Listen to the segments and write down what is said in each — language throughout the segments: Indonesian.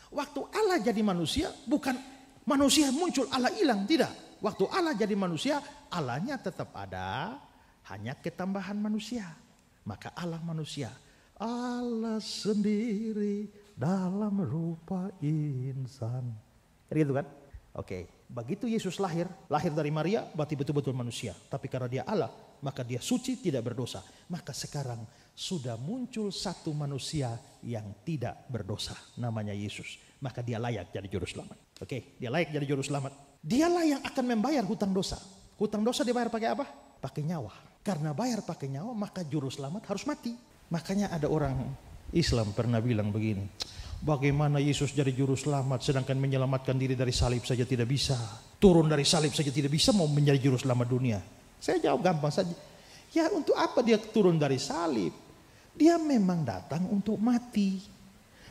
Waktu Allah jadi manusia, bukan manusia muncul, Allah hilang, tidak. Waktu Allah jadi manusia, Allahnya tetap ada, hanya ketambahan manusia. Maka Allah manusia, Allah sendiri dalam rupa insan. Gitu kan? Oke, begitu Yesus lahir dari Maria, berarti betul-betul manusia. Tapi karena dia Allah, maka dia suci, tidak berdosa. Maka sekarang sudah muncul satu manusia yang tidak berdosa, namanya Yesus. Maka dia layak jadi juru selamat. Oke, dia layak jadi juru selamat. Dialah yang akan membayar hutang dosa. Hutang dosa dibayar pakai apa? Pakai nyawa. Karena bayar pakai nyawa, maka juru selamat harus mati. Makanya ada orang Islam pernah bilang begini, bagaimana Yesus jadi juru selamat sedangkan menyelamatkan diri dari salib saja tidak bisa, turun dari salib saja tidak bisa, mau menjadi juru selamat dunia? Saya jawab gampang saja, ya untuk apa dia turun dari salib? Dia memang datang untuk mati.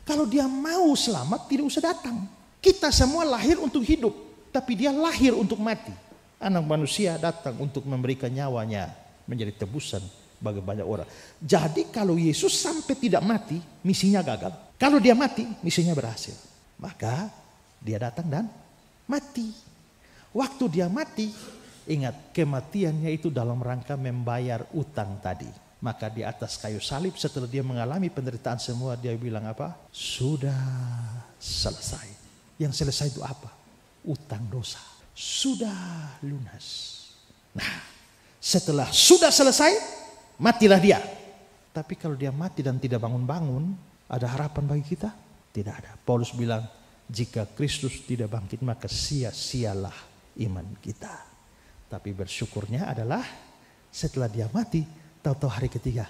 Kalau dia mau selamat tidak usah datang. Kita semua lahir untuk hidup, tapi dia lahir untuk mati. Anak manusia datang untuk memberikan nyawanya menjadi tebusan bagi banyak orang. Jadi kalau Yesus sampai tidak mati, misinya gagal. Kalau dia mati, misinya berhasil. Maka dia datang dan mati. Waktu dia mati, ingat kematiannya itu dalam rangka membayar utang tadi. Maka di atas kayu salib setelah dia mengalami penderitaan semua, dia bilang apa? Sudah selesai. Yang selesai itu apa? Utang dosa. Sudah lunas. Nah, setelah sudah selesai, matilah dia. Tapi kalau dia mati dan tidak bangun-bangun, ada harapan bagi kita? Tidak ada. Paulus bilang, jika Kristus tidak bangkit, maka sia-sialah iman kita. Tapi bersyukurnya adalah setelah dia mati, tahu-tahu hari ketiga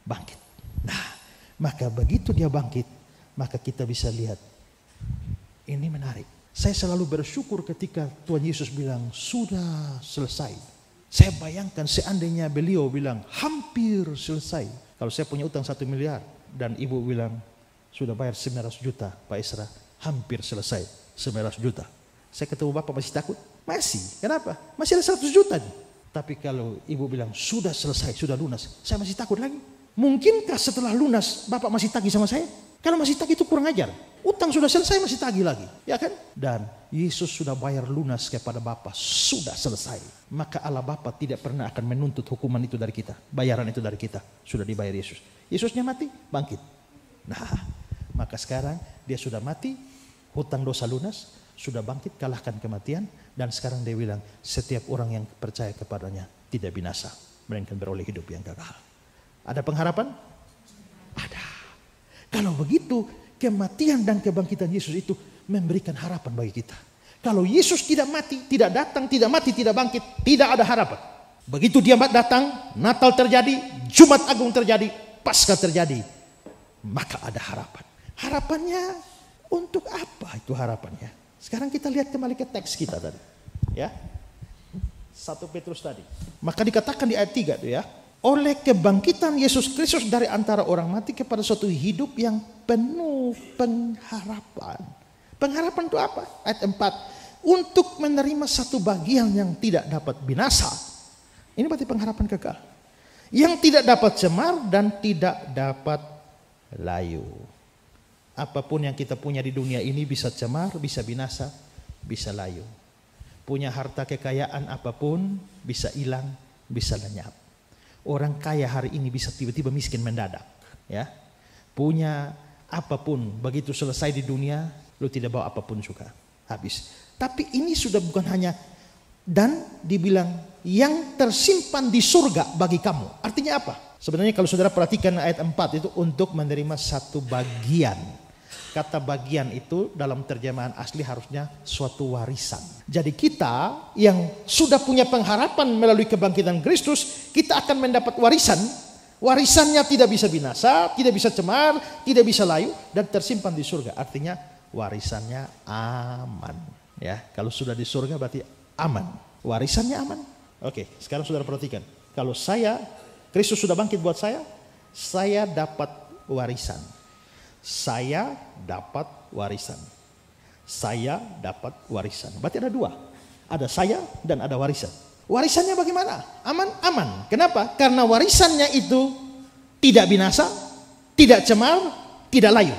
bangkit. Nah, maka begitu dia bangkit, maka kita bisa lihat. Ini menarik. Saya selalu bersyukur ketika Tuhan Yesus bilang, sudah selesai. Saya bayangkan seandainya beliau bilang, hampir selesai. Kalau saya punya utang 1 miliar, dan ibu bilang, sudah bayar 900 juta, Pak Isra, hampir selesai, 900 juta. Saya ketemu Bapak masih takut? Masih. Kenapa? Masih ada 100 juta. Tapi kalau ibu bilang, sudah selesai, sudah lunas, saya masih takut lagi. Mungkinkah setelah lunas, Bapak masih tagih sama saya? Kalau masih tagih itu kurang ajar. Utang sudah selesai, masih tagih lagi. Ya kan? Dan Yesus sudah bayar lunas kepada Bapa, sudah selesai. Maka Allah Bapa tidak pernah akan menuntut hukuman itu dari kita. Bayaran itu dari kita. Sudah dibayar Yesus. Yesusnya mati, bangkit. Nah, maka sekarang dia sudah mati, hutang dosa lunas, sudah bangkit, kalahkan kematian. Dan sekarang dia bilang, setiap orang yang percaya kepadanya tidak binasa, melainkan beroleh hidup yang kekal. Ada pengharapan? Ada. Kalau begitu, kematian dan kebangkitan Yesus itu memberikan harapan bagi kita. Kalau Yesus tidak mati, tidak datang, tidak mati, tidak bangkit, tidak ada harapan. Begitu dia datang, Natal terjadi, Jumat Agung terjadi, Paskah terjadi, maka ada harapan. Harapannya untuk apa itu harapannya? Sekarang kita lihat kembali ke teks kita tadi. Ya. 1 Petrus tadi. Maka dikatakan di ayat 3 itu ya. Oleh kebangkitan Yesus Kristus dari antara orang mati kepada suatu hidup yang penuh pengharapan. Pengharapan itu apa? Ayat 4. Untuk menerima satu bagian yang tidak dapat binasa. Ini berarti pengharapan kekal. Yang tidak dapat cemar dan tidak dapat layu. Apapun yang kita punya di dunia ini bisa cemar, bisa binasa, bisa layu. Punya harta kekayaan apapun bisa hilang, bisa lenyap. Orang kaya hari ini bisa tiba-tiba miskin mendadak. Ya, punya apapun, begitu selesai di dunia, lu tidak bawa apapun juga, habis. Tapi ini sudah bukan hanya, dan dibilang yang tersimpan di surga bagi kamu. Artinya apa? Sebenarnya kalau saudara perhatikan ayat 4 itu untuk menerima satu bagian. Kata bagian itu dalam terjemahan asli harusnya suatu warisan. Jadi kita yang sudah punya pengharapan melalui kebangkitan Kristus, kita akan mendapat warisan. Warisannya tidak bisa binasa, tidak bisa cemar, tidak bisa layu, dan tersimpan di surga. Artinya warisannya aman. Ya, kalau sudah di surga berarti aman. Warisannya aman. Oke, sekarang saudara perhatikan. Kalau Kristus sudah bangkit buat saya dapat warisan. Saya dapat warisan. Saya dapat warisan. Berarti ada dua. Ada saya dan ada warisan. Warisannya bagaimana? Aman? Aman. Kenapa? Karena warisannya itu tidak binasa, tidak cemar, tidak layu.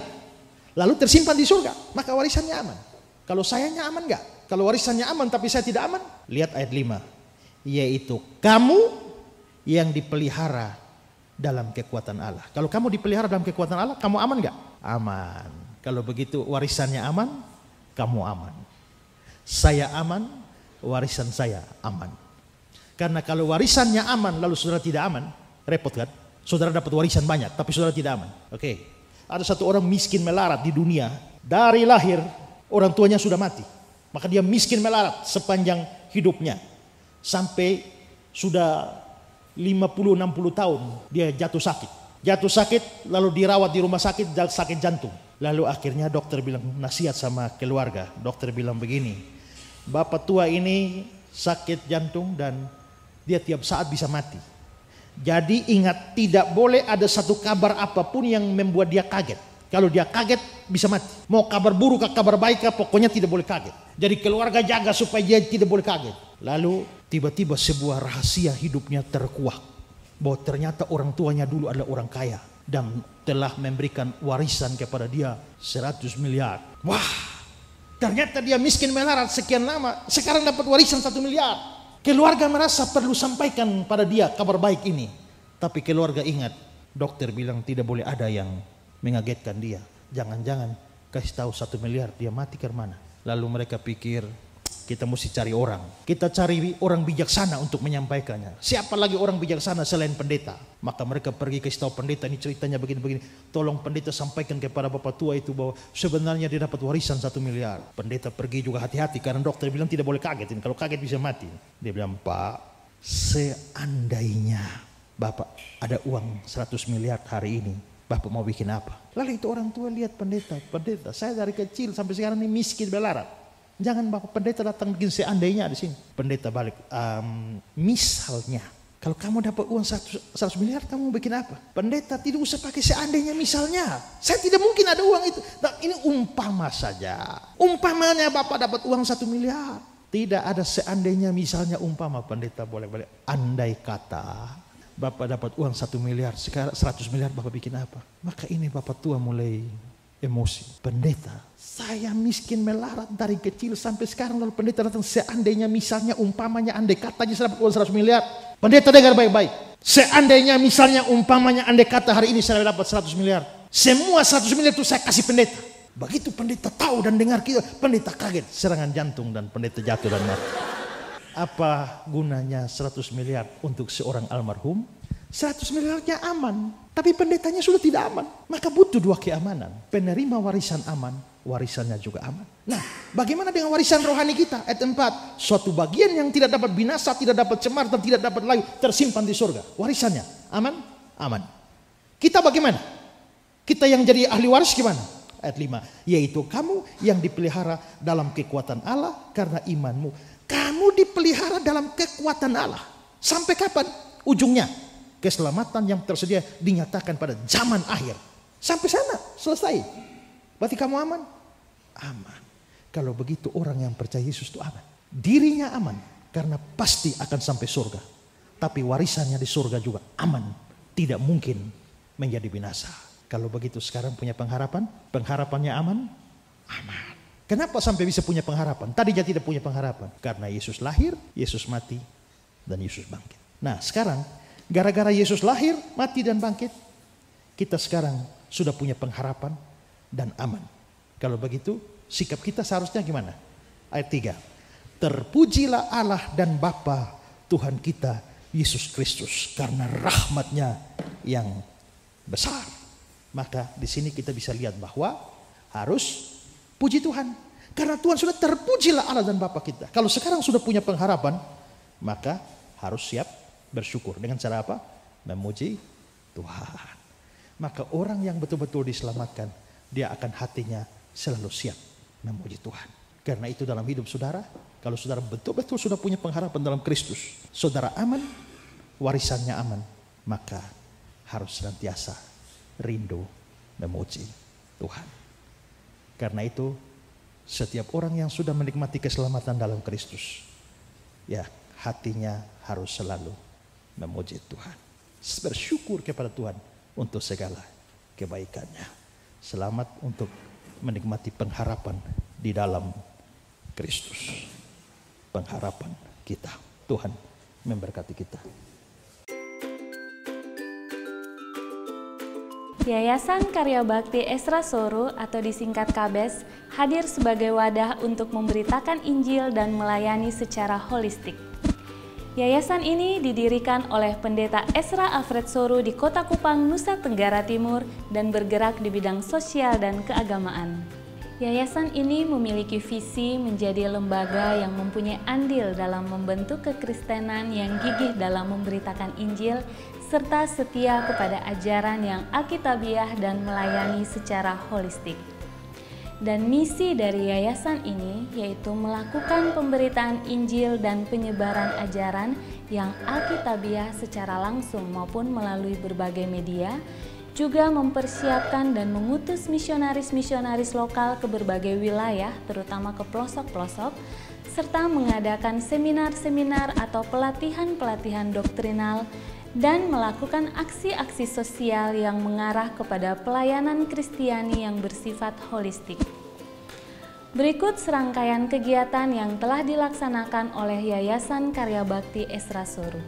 lalu tersimpan di surga, maka warisannya aman. Kalau sayanya aman enggak? Kalau warisannya aman tapi saya tidak aman, lihat ayat 5. Yaitu kamu yang dipelihara dalam kekuatan Allah. Kalau kamu dipelihara dalam kekuatan Allah, kamu aman enggak? Aman. Kalau begitu warisannya aman, kamu aman. Saya aman, warisan saya aman. Karena kalau warisannya aman lalu saudara tidak aman, repot kan? Saudara dapat warisan banyak tapi saudara tidak aman. Oke. Ada satu orang miskin melarat di dunia. Dari lahir orang tuanya sudah mati. Maka dia miskin melarat sepanjang hidupnya. Sampai sudah 50-60 tahun dia jatuh sakit. Jatuh sakit lalu dirawat di rumah sakit jantung. Lalu akhirnya dokter bilang, nasihat sama keluarga. Dokter bilang begini, bapak tua ini sakit jantung dan dia tiap saat bisa mati. Jadi ingat, tidak boleh ada satu kabar apapun yang membuat dia kaget. Kalau dia kaget bisa mati. Mau kabar buruk atau kabar baik, pokoknya tidak boleh kaget. Jadi keluarga jaga supaya dia tidak boleh kaget. Lalu tiba-tiba sebuah rahasia hidupnya terkuak. Bahwa ternyata orang tuanya dulu adalah orang kaya. Dan telah memberikan warisan kepada dia 100 miliar. Wah, ternyata dia miskin melarat sekian lama, sekarang dapat warisan 1 miliar. Keluarga merasa perlu sampaikan pada dia kabar baik ini. Tapi keluarga ingat, dokter bilang tidak boleh ada yang mengagetkan dia. Jangan-jangan kasih tahu 1 miliar dia mati ke mana. Lalu mereka pikir, kita mesti cari orang. Kita cari orang bijaksana untuk menyampaikannya. Siapa lagi orang bijaksana selain pendeta? Maka mereka pergi kasih tahu pendeta, ini ceritanya begini-begini. Tolong pendeta sampaikan kepada bapak tua itu bahwa sebenarnya dia dapat warisan 1 miliar. Pendeta pergi juga hati-hati karena dokter bilang tidak boleh kagetin. Kalau kaget bisa mati. Dia bilang, Pak, seandainya bapak ada uang 100 miliar hari ini, bapak mau bikin apa? Lalu itu orang tua lihat pendeta, saya dari kecil sampai sekarang ini miskin melarat. Jangan bapak pendeta datang bikin seandainya di sini. Pendeta balik, misalnya kalau kamu dapat uang 100 miliar, kamu mau bikin apa? Pendeta tidak usah pakai seandainya misalnya. Saya tidak mungkin ada uang itu. Nah, ini umpama saja. Umpamanya bapak dapat uang 1 miliar. Tidak ada seandainya misalnya umpama. Pendeta boleh andai kata bapak dapat uang 1 miliar, sekarang 100 miliar bapak bikin apa? Maka ini bapak tua mulai emosi. Pendeta, saya miskin melarat dari kecil sampai sekarang, lalu pendeta datang seandainya misalnya umpamanya andai katanya saya dapat uang 100 miliar. Pendeta dengar baik-baik. Seandainya misalnya umpamanya andai kata hari ini saya dapat 100 miliar. Semua 100 miliar itu saya kasih pendeta. Begitu pendeta tahu dan dengar kita, pendeta kaget, serangan jantung dan pendeta jatuh dan mati. Apa gunanya 100 miliar untuk seorang almarhum? 100 miliarnya aman, tapi pendetanya sudah tidak aman. Maka butuh dua keamanan. Penerima warisan aman, warisannya juga aman. Nah, bagaimana dengan warisan rohani kita? Ayat 4, suatu bagian yang tidak dapat binasa, tidak dapat cemar, dan tidak dapat layu, tersimpan di surga. Warisannya aman? Aman. Kita bagaimana? Kita yang jadi ahli waris gimana? Ayat 5, yaitu kamu yang dipelihara dalam kekuatan Allah karena imanmu. Kamu dipelihara dalam kekuatan Allah. Sampai kapan? Ujungnya keselamatan yang tersedia dinyatakan pada zaman akhir. Sampai sana, selesai. Berarti kamu aman? Aman. Kalau begitu orang yang percaya Yesus itu aman. Dirinya aman karena pasti akan sampai surga. Tapi warisannya di surga juga aman. Tidak mungkin menjadi binasa. Kalau begitu sekarang punya pengharapan? Pengharapannya aman? Aman. Kenapa sampai bisa punya pengharapan? Tadinya tidak punya pengharapan. Karena Yesus lahir, Yesus mati, dan Yesus bangkit. Nah sekarang, gara-gara Yesus lahir, mati, dan bangkit, kita sekarang sudah punya pengharapan dan aman. Kalau begitu, sikap kita seharusnya gimana? Ayat 3. Terpujilah Allah dan Bapa Tuhan kita, Yesus Kristus, karena rahmat-Nya yang besar. Maka di sini kita bisa lihat bahwa harus puji Tuhan. Karena Tuhan sudah terpujilah Allah dan Bapa kita. Kalau sekarang sudah punya pengharapan, maka harus siap bersyukur. Dengan cara apa? Memuji Tuhan. Maka orang yang betul-betul diselamatkan, dia akan hatinya selalu siap memuji Tuhan. Karena itu dalam hidup saudara, kalau saudara betul-betul sudah punya pengharapan dalam Kristus, saudara aman, warisannya aman, maka harus senantiasa rindu memuji Tuhan. Karena itu setiap orang yang sudah menikmati keselamatan dalam Kristus, ya hatinya harus selalu memuji Tuhan. Bersyukur kepada Tuhan untuk segala kebaikannya. Selamat untuk menikmati pengharapan di dalam Kristus. Pengharapan kita. Tuhan memberkati kita. Yayasan Karya Bakti Esra Soru atau disingkat KABES hadir sebagai wadah untuk memberitakan Injil dan melayani secara holistik. Yayasan ini didirikan oleh Pendeta Esra Alfred Soru di Kota Kupang, Nusa Tenggara Timur dan bergerak di bidang sosial dan keagamaan. Yayasan ini memiliki visi menjadi lembaga yang mempunyai andil dalam membentuk kekristenan yang gigih dalam memberitakan Injil serta setia kepada ajaran yang alkitabiah dan melayani secara holistik. Dan misi dari yayasan ini yaitu melakukan pemberitaan Injil dan penyebaran ajaran yang alkitabiah secara langsung maupun melalui berbagai media, juga mempersiapkan dan mengutus misionaris-misionaris lokal ke berbagai wilayah, terutama ke pelosok-pelosok, serta mengadakan seminar-seminar atau pelatihan-pelatihan doktrinal, dan melakukan aksi-aksi sosial yang mengarah kepada pelayanan Kristiani yang bersifat holistik. Berikut serangkaian kegiatan yang telah dilaksanakan oleh Yayasan Karya Bakti Esra Soru.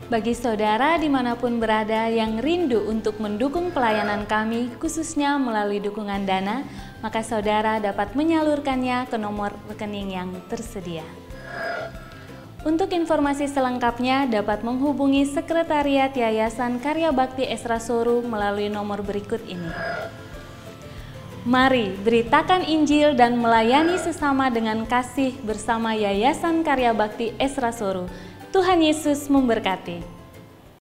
Bagi saudara dimanapun berada yang rindu untuk mendukung pelayanan kami, khususnya melalui dukungan dana, maka saudara dapat menyalurkannya ke nomor rekening yang tersedia. Untuk informasi selengkapnya dapat menghubungi Sekretariat Yayasan Karya Bakti Esra Soru melalui nomor berikut ini. Mari beritakan Injil dan melayani sesama dengan kasih bersama Yayasan Karya Bakti Esra Soru. Tuhan Yesus memberkati.